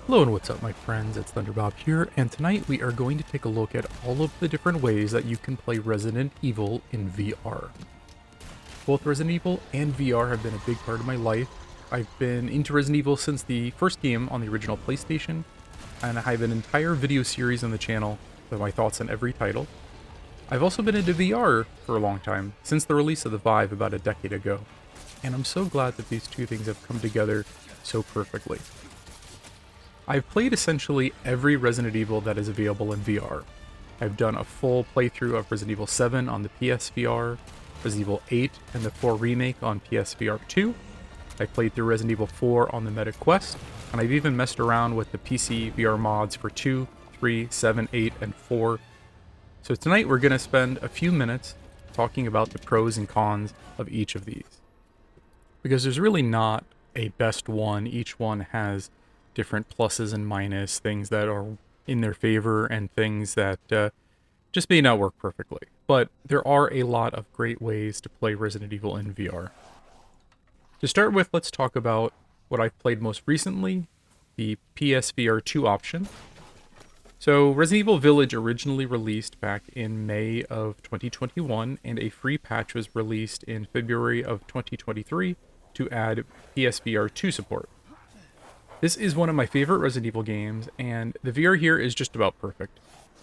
Hello and what's up my friends, it's ThunderBob here, and tonight we are going to take a look at all of the different ways that you can play Resident Evil in VR. Both Resident Evil and VR have been a big part of my life. I've been into Resident Evil since the first game on the original PlayStation, and I have an entire video series on the channel with my thoughts on every title. I've also been into VR for a long time, since the release of the Vive about a decade ago, and I'm so glad that these two things have come together so perfectly. I've played essentially every Resident Evil that is available in VR. I've done a full playthrough of Resident Evil 7 on the PSVR, Resident Evil 8 and the 4 Remake on PSVR2. I played through Resident Evil 4 on the META QUEST, and I've even messed around with the PCVR mods for 2, 3, 7, 8, and 4. So tonight we're going to spend a few minutes talking about the pros and cons of each of these. Because there's really not a best one, each one has different pluses and minuses, things that are in their favor and things that just may not work perfectly. But there are a lot of great ways to play Resident Evil in VR. To start with, let's talk about what I've played most recently, the PSVR2 option. So Resident Evil Village originally released back in May of 2021, and a free patch was released in February of 2023 to add PSVR2 support. This is one of my favorite Resident Evil games, and the VR here is just about perfect.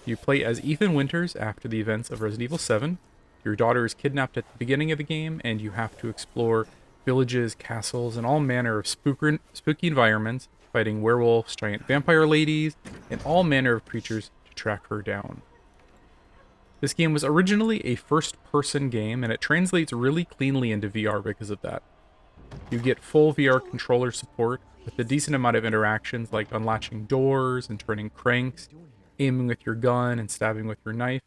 You play as Ethan Winters after the events of Resident Evil 7. Your daughter is kidnapped at the beginning of the game, and you have to explore villages, castles, and all manner of spooky environments, fighting werewolves, giant vampire ladies, and all manner of creatures to track her down. This game was originally a first-person game, and it translates really cleanly into VR because of that. You get full VR controller support, with a decent amount of interactions like unlatching doors and turning cranks, aiming with your gun and stabbing with your knife.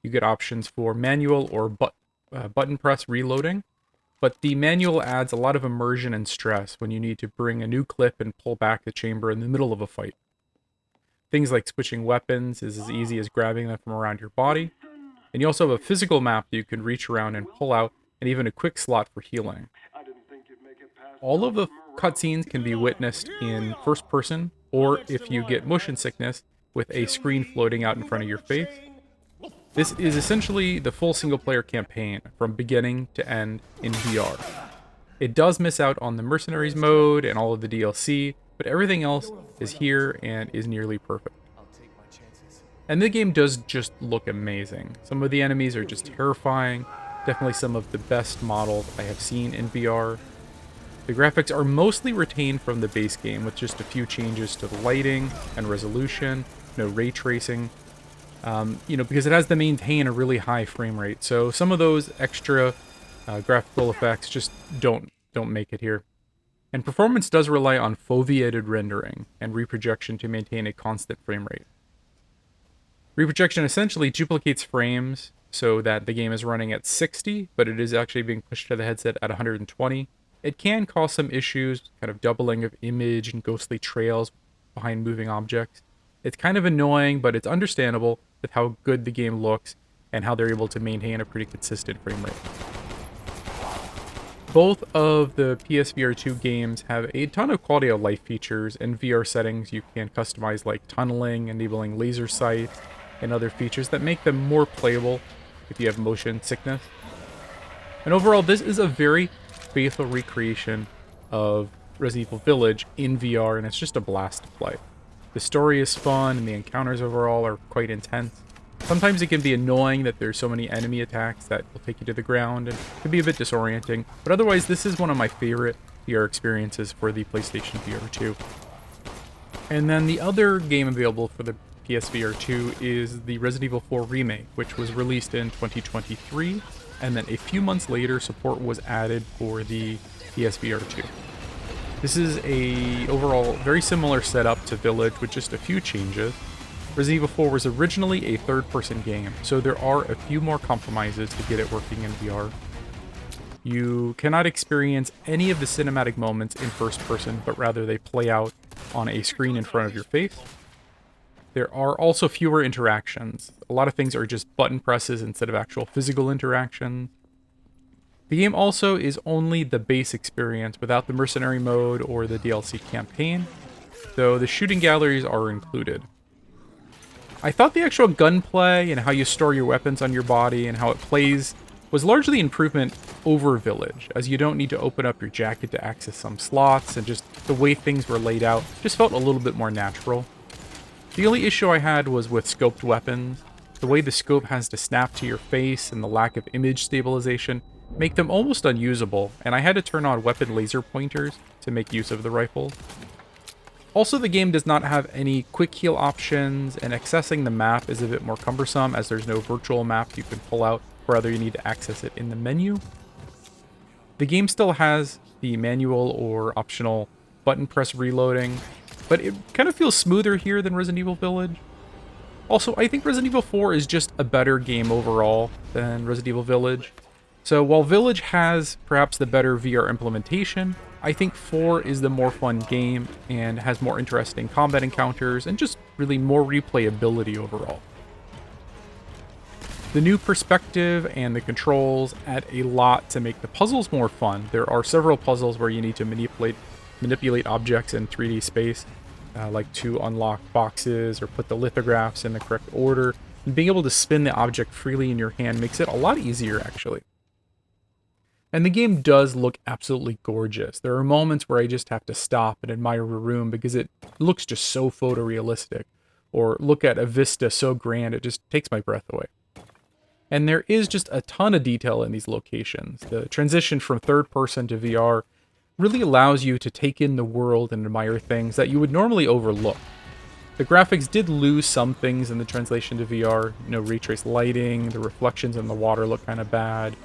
You get options for manual or button press reloading, but the manual adds a lot of immersion and stress when you need to bring a new clip and pull back the chamber in the middle of a fight. Things like switching weapons is as easy as grabbing them from around your body, and you also have a physical map that you can reach around and pull out, and even a quick slot for healing. All of the cutscenes can be witnessed in first person, or if you get motion sickness, with a screen floating out in front of your face. This is essentially the full single-player campaign, from beginning to end in VR. It does miss out on the Mercenaries mode and all of the DLC, but everything else is here and is nearly perfect. And the game does just look amazing. Some of the enemies are just terrifying, definitely some of the best models I have seen in VR. The graphics are mostly retained from the base game, with just a few changes to the lighting and resolution, no ray tracing, because it has to maintain a really high frame rate. So some of those extra graphical effects just don't make it here. And performance does rely on foveated rendering and reprojection to maintain a constant frame rate. Reprojection essentially duplicates frames so that the game is running at 60, but it is actually being pushed to the headset at 120. It can cause some issues, kind of doubling of image and ghostly trails behind moving objects. It's kind of annoying, but it's understandable with how good the game looks and how they're able to maintain a pretty consistent frame rate. Both of the PSVR2 games have a ton of quality of life features and VR settings you can customize, like tunneling, enabling laser sight, and other features that make them more playable if you have motion sickness. And overall, this is a very faithful recreation of Resident Evil Village in VR, and it's just a blast to play. The story is fun, and the encounters overall are quite intense. Sometimes it can be annoying that there's so many enemy attacks that will take you to the ground, and it can be a bit disorienting, but otherwise this is one of my favorite VR experiences for the PlayStation VR 2. And then the other game available for the PSVR 2 is the Resident Evil 4 Remake, which was released in 2023, and then a few months later support was added for the PSVR 2. This is a overall very similar setup to Village with just a few changes. Resident Evil 4 was originally a third-person game, so there are a few more compromises to get it working in VR. You cannot experience any of the cinematic moments in first person, but rather they play out on a screen in front of your face. There are also fewer interactions. A lot of things are just button presses instead of actual physical interaction. The game also is only the base experience without the mercenary mode or the DLC campaign. though the shooting galleries are included. I thought the actual gunplay and how you store your weapons on your body and how it plays was largely improvement over Village, as you don't need to open up your jacket to access some slots, and just the way things were laid out just felt a little bit more natural. The only issue I had was with scoped weapons. The way the scope has to snap to your face and the lack of image stabilization make them almost unusable, and I had to turn on weapon laser pointers to make use of the rifle. Also, the game does not have any quick heal options, and accessing the map is a bit more cumbersome as there's no virtual map you can pull out, or rather you need to access it in the menu. The game still has the manual or optional button press reloading, but it kind of feels smoother here than Resident Evil Village. Also, I think Resident Evil 4 is just a better game overall than Resident Evil Village. So while Village has perhaps the better VR implementation, I think 4 is the more fun game and has more interesting combat encounters and just really more replayability overall. The new perspective and the controls add a lot to make the puzzles more fun. There are several puzzles where you need to manipulate objects in 3D space, like to unlock boxes or put the lithographs in the correct order. And being able to spin the object freely in your hand makes it a lot easier, actually. And the game does look absolutely gorgeous. There are moments where I just have to stop and admire a room because it looks just so photorealistic, or look at a vista so grand it just takes my breath away. And there is just a ton of detail in these locations. The transition from third person to VR really allows you to take in the world and admire things that you would normally overlook. The graphics did lose some things in the translation to VR. You know, ray trace lighting, the reflections in the water look kind of bad.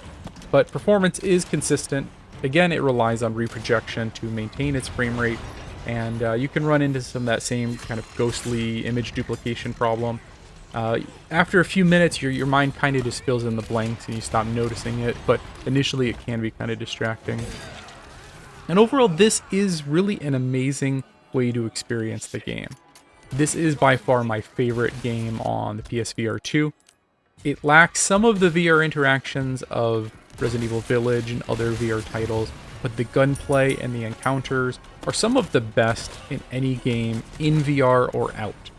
But performance is consistent. Again, it relies on reprojection to maintain its frame rate, and you can run into some of that same kind of ghostly image duplication problem. After a few minutes, your mind kind of just fills in the blanks and you stop noticing it, but initially it can be kind of distracting. And overall, this is really an amazing way to experience the game. This is by far my favorite game on the PSVR2. It lacks some of the VR interactions of Resident Evil Village and other VR titles, but the gunplay and the encounters are some of the best in any game in VR or out.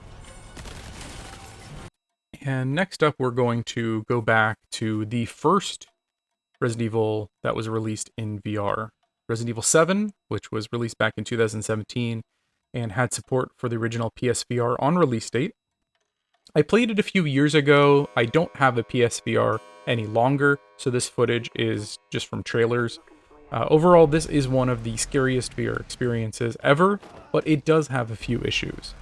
And next up, we're going to go back to the first Resident Evil that was released in VR. Resident Evil 7, which was released back in 2017 and had support for the original PSVR on release date. I played it a few years ago. I don't have a PSVR any longer, so this footage is just from trailers. Overall, this is one of the scariest VR experiences ever, but it does have a few issues.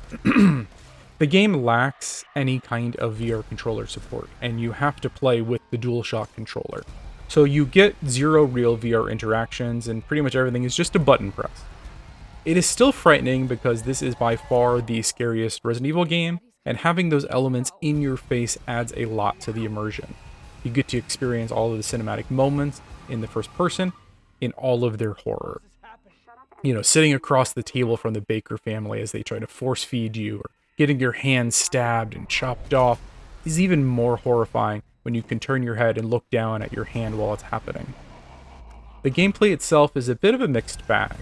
The game lacks any kind of VR controller support, and you have to play with the DualShock controller. So you get zero real VR interactions, and pretty much everything is just a button press. It is still frightening because this is by far the scariest Resident Evil game, and having those elements in your face adds a lot to the immersion. You get to experience all of the cinematic moments in the first person in all of their horror. You know, sitting across the table from the Baker family as they try to force feed you, or getting your hand stabbed and chopped off is even more horrifying when you can turn your head and look down at your hand while it's happening. The gameplay itself is a bit of a mixed bag.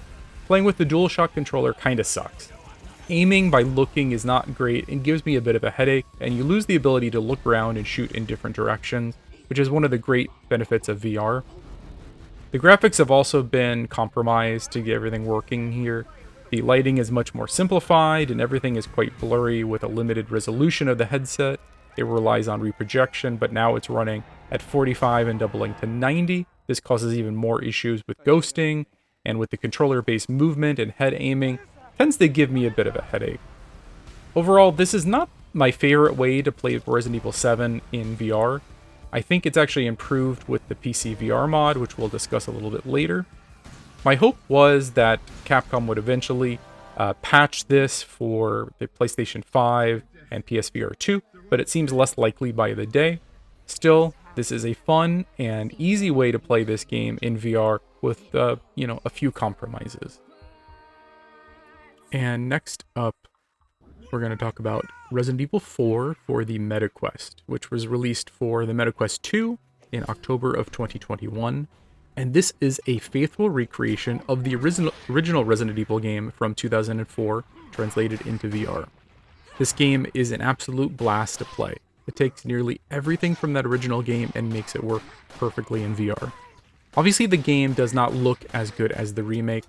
Playing with the DualShock controller kinda sucks. Aiming by looking is not great and gives me a bit of a headache, and you lose the ability to look around and shoot in different directions, which is one of the great benefits of VR. The graphics have also been compromised to get everything working here. The lighting is much more simplified, and everything is quite blurry with a limited resolution of the headset. It relies on reprojection, but now it's running at 45 and doubling to 90. This causes even more issues with ghosting, and with the controller-based movement and head aiming, tends to give me a bit of a headache. Overall, this is not my favorite way to play Resident Evil 7 in VR. I think it's actually improved with the PCVR mod, which we'll discuss a little bit later. My hope was that Capcom would eventually patch this for the PlayStation 5 and PSVR2, but it seems less likely by the day. Still, this is a fun and easy way to play this game in VR with, a few compromises. And next up, we're going to talk about Resident Evil 4 for the META QUEST, which was released for the META QUEST 2 in October of 2021. And this is a faithful recreation of the original Resident Evil game from 2004, translated into VR. This game is an absolute blast to play. It takes nearly everything from that original game and makes it work perfectly in VR. Obviously, the game does not look as good as the remake,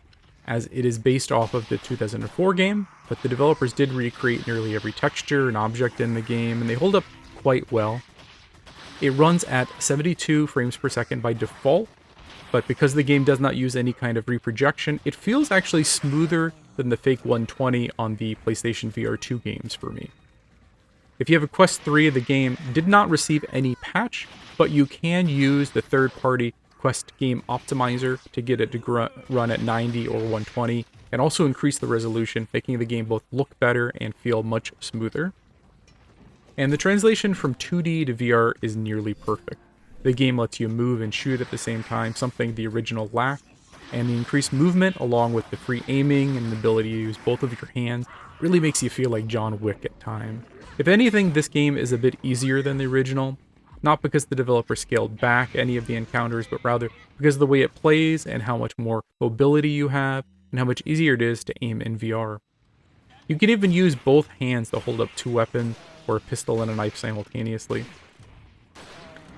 as it is based off of the 2004 game, but the developers did recreate nearly every texture and object in the game, and they hold up quite well. It runs at 72 frames per second by default, but because the game does not use any kind of reprojection, it feels actually smoother than the fake 120 on the PlayStation VR2 games for me. If you have a Quest 3, the game did not receive any patch, but you can use the third-party Quest Game Optimizer to get it to run at 90 or 120, and also increase the resolution, making the game both look better and feel much smoother. And the translation from 2D to VR is nearly perfect. The game lets you move and shoot at the same time, something the original lacked, and the increased movement, along with the free aiming and the ability to use both of your hands, really makes you feel like John Wick at times. If anything, this game is a bit easier than the original, not because the developer scaled back any of the encounters, but rather because of the way it plays and how much more mobility you have, and how much easier it is to aim in VR. You can even use both hands to hold up two weapons, or a pistol and a knife simultaneously.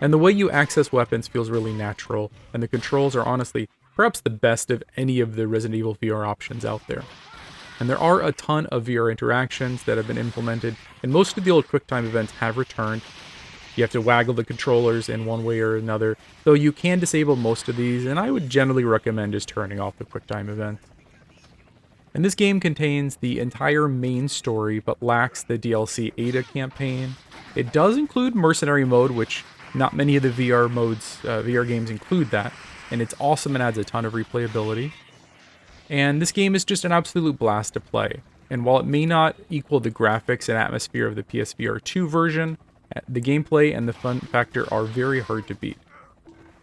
And the way you access weapons feels really natural, and the controls are honestly perhaps the best of any of the Resident Evil VR options out there. And there are a ton of VR interactions that have been implemented, and most of the old QuickTime events have returned. You have to waggle the controllers in one way or another, though you can disable most of these, and I would generally recommend just turning off the QuickTime events. And this game contains the entire main story, but lacks the DLC Ada campaign. It does include Mercenary Mode, which not many of the VR games include that, and it's awesome and adds a ton of replayability. And this game is just an absolute blast to play. And while it may not equal the graphics and atmosphere of the PSVR2 version, the gameplay and the fun factor are very hard to beat.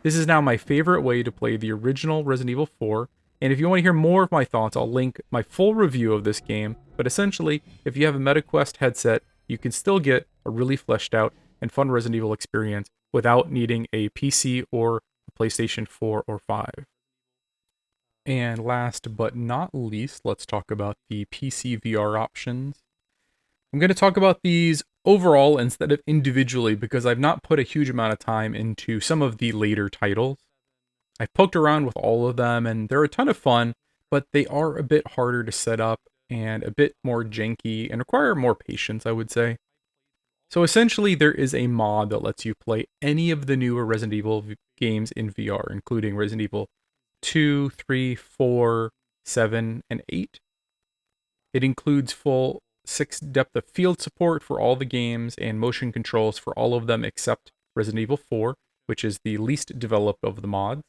This is now my favorite way to play the original Resident Evil 4, and if you want to hear more of my thoughts, I'll link my full review of this game, but essentially, if you have a META QUEST headset, you can still get a really fleshed out and fun Resident Evil experience without needing a PC or a PlayStation 4 or 5. And last but not least, let's talk about the PCVR options. I'm going to talk about these overall instead of individually because I've not put a huge amount of time into some of the later titles. I've poked around with all of them and they're a ton of fun, but they are a bit harder to set up and a bit more janky and require more patience, I would say. So essentially, there is a mod that lets you play any of the newer Resident Evil games in VR, including Resident Evil 2, 3, 4, 7, and 8. It includes full 6 depth of field support for all the games and motion controls for all of them except Resident Evil 4, which is the least developed of the mods.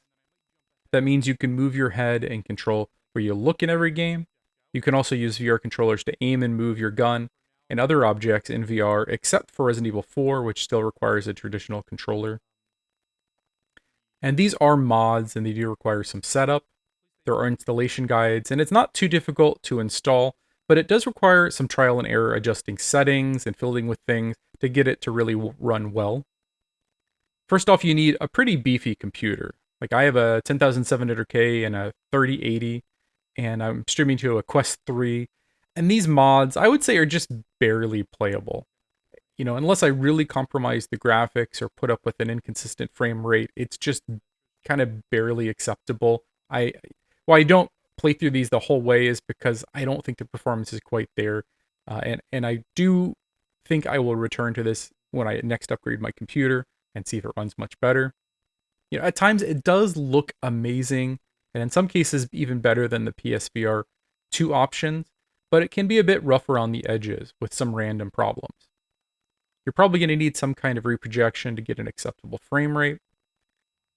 That means you can move your head and control where you look in every game. You can also use VR controllers to aim and move your gun and other objects in VR, except for Resident Evil 4, which still requires a traditional controller. And these are mods, and they do require some setup. There are installation guides, and it's not too difficult to install, but it does require some trial and error adjusting settings and fiddling with things to get it to really run well. First off, you need a pretty beefy computer. Like I have a 10700K and a 3080, and I'm streaming to a Quest 3, and these mods, I would say, are just barely playable. You know, unless I really compromise the graphics or put up with an inconsistent frame rate, it's just kind of barely acceptable. Why I don't play through these the whole way is because I don't think the performance is quite there, and I do think I will return to this when I next upgrade my computer and see if it runs much better. You know, at times it does look amazing, and in some cases even better than the PSVR 2 options, but it can be a bit rough around the edges with some random problems. You're probably going to need some kind of reprojection to get an acceptable frame rate.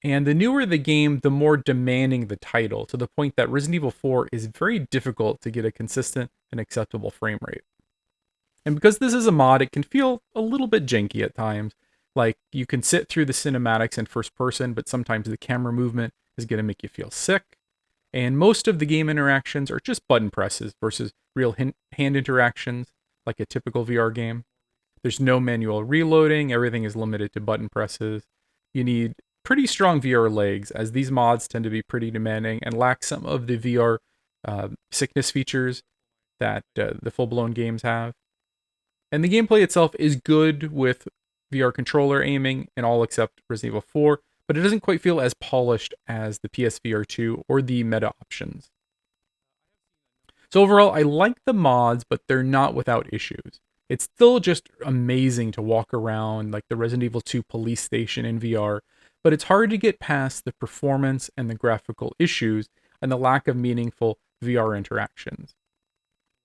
And the newer the game, the more demanding the title, to the point that Resident Evil 4 is very difficult to get a consistent and acceptable frame rate. And because this is a mod, it can feel a little bit janky at times. Like, you can sit through the cinematics in first person, but sometimes the camera movement is going to make you feel sick. And most of the game interactions are just button presses versus real hand interactions, like a typical VR game. There's no manual reloading, everything is limited to button presses. You need pretty strong VR legs, as these mods tend to be pretty demanding and lack some of the VR sickness features that the full-blown games have. And the gameplay itself is good with VR controller aiming in all except Resident Evil 4, but it doesn't quite feel as polished as the PSVR2 or the meta options. So overall, I like the mods, but they're not without issues. It's still just amazing to walk around like the Resident Evil 2 police station in VR, but it's hard to get past the performance and the graphical issues and the lack of meaningful VR interactions.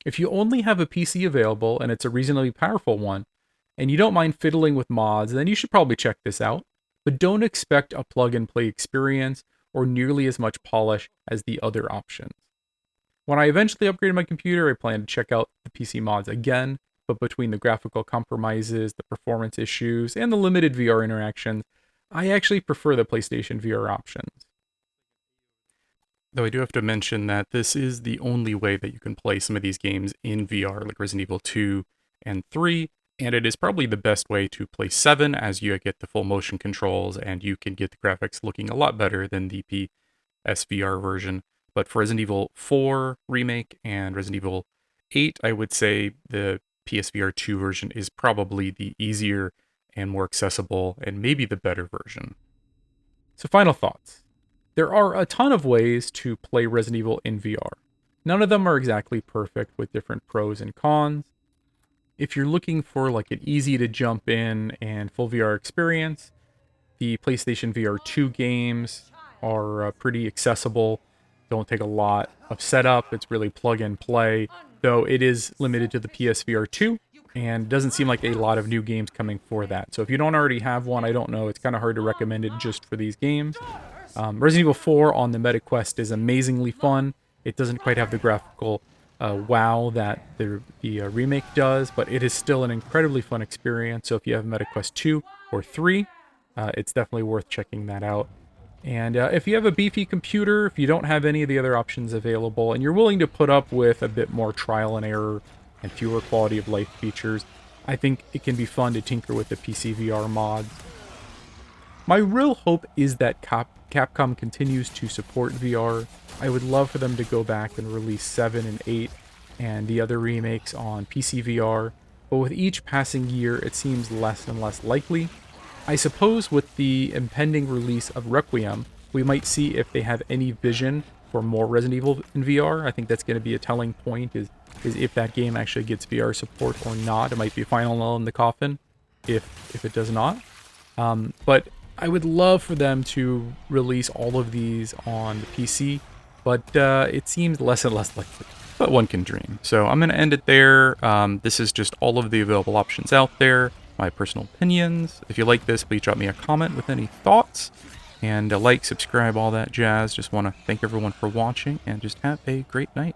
If you only have a PC available and it's a reasonably powerful one, and you don't mind fiddling with mods, then you should probably check this out. But don't expect a plug-and-play experience or nearly as much polish as the other options. When I eventually upgraded my computer, I plan to check out the PC mods again, but between the graphical compromises, the performance issues, and the limited VR interactions, I actually prefer the PlayStation VR options. Though I do have to mention that this is the only way that you can play some of these games in VR, like Resident Evil 2 and 3, and it is probably the best way to play 7, as you get the full motion controls, and you can get the graphics looking a lot better than the PSVR version. But for Resident Evil 4 Remake and Resident Evil 8, I would say the PSVR2 version is probably the easier and more accessible, and maybe the better version. So final thoughts. There are a ton of ways to play Resident Evil in VR. None of them are exactly perfect, with different pros and cons. If you're looking for like an easy to jump in and full VR experience, the PlayStation VR2 games are pretty accessible. Don't take a lot of setup. It's really plug and play, though it is limited to the PSVR2 and doesn't seem like a lot of new games coming for that. So if you don't already have one, I don't know, it's kind of hard to recommend it just for these games. Resident Evil 4 on the META QUEST is amazingly fun. It doesn't quite have the graphical wow that the remake does, but it is still an incredibly fun experience. So if you have META QUEST 2 or 3, it's definitely worth checking that out. And if you have a beefy computer, if you don't have any of the other options available, and you're willing to put up with a bit more trial and error and fewer quality of life features, I think it can be fun to tinker with the PCVR mods. My real hope is that Capcom continues to support VR. I would love for them to go back and release 7 and 8 and the other remakes on PCVR, but with each passing year it seems less and less likely. I suppose with the impending release of Requiem, we might see if they have any vision for more Resident Evil in VR. I think that's going to be a telling point, is if that game actually gets VR support or not. It might be a final nail in the coffin if it does not. But I would love for them to release all of these on the PC, but it seems less and less likely. But one can dream. So I'm going to end it there. This is just all of the available options out there, my personal opinions. If you like this, please drop me a comment with any thoughts, and like, subscribe, all that jazz. Just want to thank everyone for watching, and just have a great night.